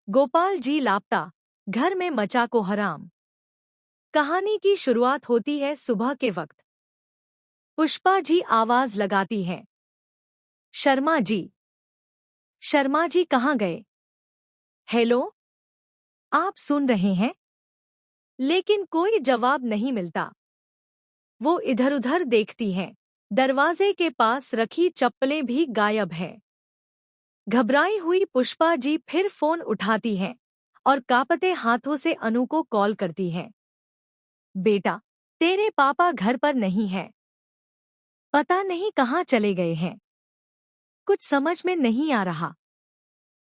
गोपाल जी लापता, घर में मचा को हराम। कहानी की शुरुआत होती है सुबह के वक्त। पुष्पा जी आवाज लगाती हैं, शर्मा जी। शर्मा जी कहाँ गए? हेलो, आप सुन रहे हैं? लेकिन कोई जवाब नहीं मिलता। वो इधर उधर देखती हैं। दरवाजे के पास रखी चप्पलें भी गायब हैं। घबराई हुई पुष्पा जी फिर फोन उठाती हैं और कांपते हाथों से अनु को कॉल करती हैं। बेटा, तेरे पापा घर पर नहीं हैं। पता नहीं कहाँ चले गए हैं। कुछ समझ में नहीं आ रहा।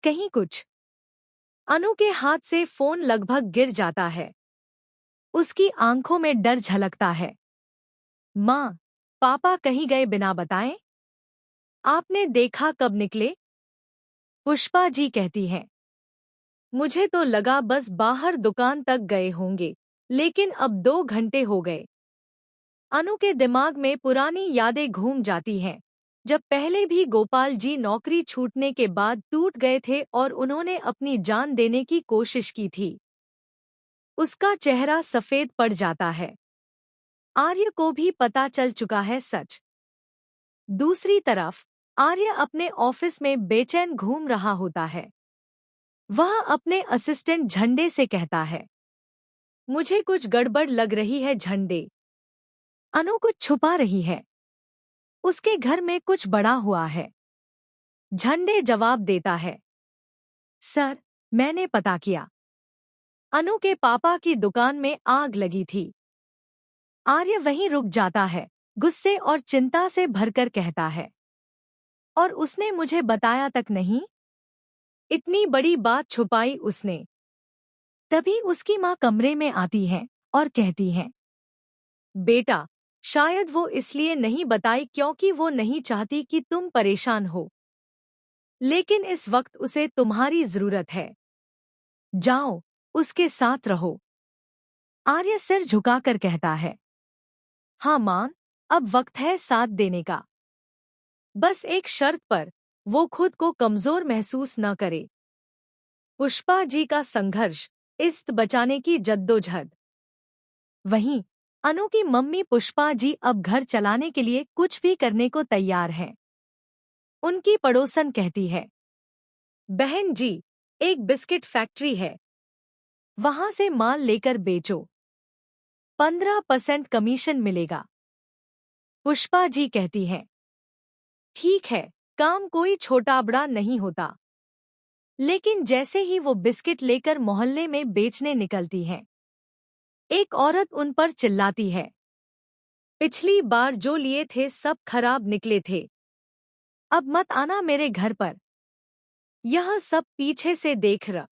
कहीं कुछ। अनु के हाथ से फोन लगभग गिर जाता है। उसकी आंखों में डर झलकता है। माँ, पापा कहीं गए बिना बताएं? आपने देखा कब निकले? पुष्पा जी कहती हैं। मुझे तो लगा बस बाहर दुकान तक गए होंगे, लेकिन अब 2 घंटे हो गए। अनु के दिमाग में पुरानी यादें घूम जाती हैं, जब पहले भी गोपाल जी नौकरी छूटने के बाद टूट गए थे और उन्होंने अपनी जान देने की कोशिश की थी। उसका चेहरा सफेद पड़ जाता है। आर्य को भी पता चल चुका है सच। दूसरी तरफ आर्य अपने ऑफिस में बेचैन घूम रहा होता है। वह अपने असिस्टेंट झंडे से कहता है, मुझे कुछ गड़बड़ लग रही है झंडे। अनु कुछ छुपा रही है। उसके घर में कुछ बड़ा हुआ है। झंडे जवाब देता है, सर, मैंने पता किया। अनु के पापा की दुकान में आग लगी थी। आर्य वहीं रुक जाता है, गुस्से और चिंता से भरकर कहता है, और उसने मुझे बताया तक नहीं। इतनी बड़ी बात छुपाई उसने। तभी उसकी माँ कमरे में आती है और कहती है, बेटा, शायद वो इसलिए नहीं बताई क्योंकि वो नहीं चाहती कि तुम परेशान हो। लेकिन इस वक्त उसे तुम्हारी जरूरत है। जाओ, उसके साथ रहो। आर्य सिर झुकाकर कहता है, हाँ मां, अब वक्त है साथ देने का। बस एक शर्त पर, वो खुद को कमजोर महसूस न करे। पुष्पा जी का संघर्ष, इस्त बचाने की जद्दोजहद। वहीं अनु की मम्मी पुष्पा जी अब घर चलाने के लिए कुछ भी करने को तैयार हैं। उनकी पड़ोसन कहती है, बहन जी, एक बिस्किट फैक्ट्री है, वहां से माल लेकर बेचो, 15% कमीशन मिलेगा। पुष्पा जी कहती हैं, ठीक है, काम कोई छोटा बड़ा नहीं होता। लेकिन जैसे ही वो बिस्किट लेकर मोहल्ले में बेचने निकलती हैं, एक औरत उन पर चिल्लाती है, पिछली बार जो लिए थे सब खराब निकले थे। अब मत आना मेरे घर पर। यह सब पीछे से देख रहा।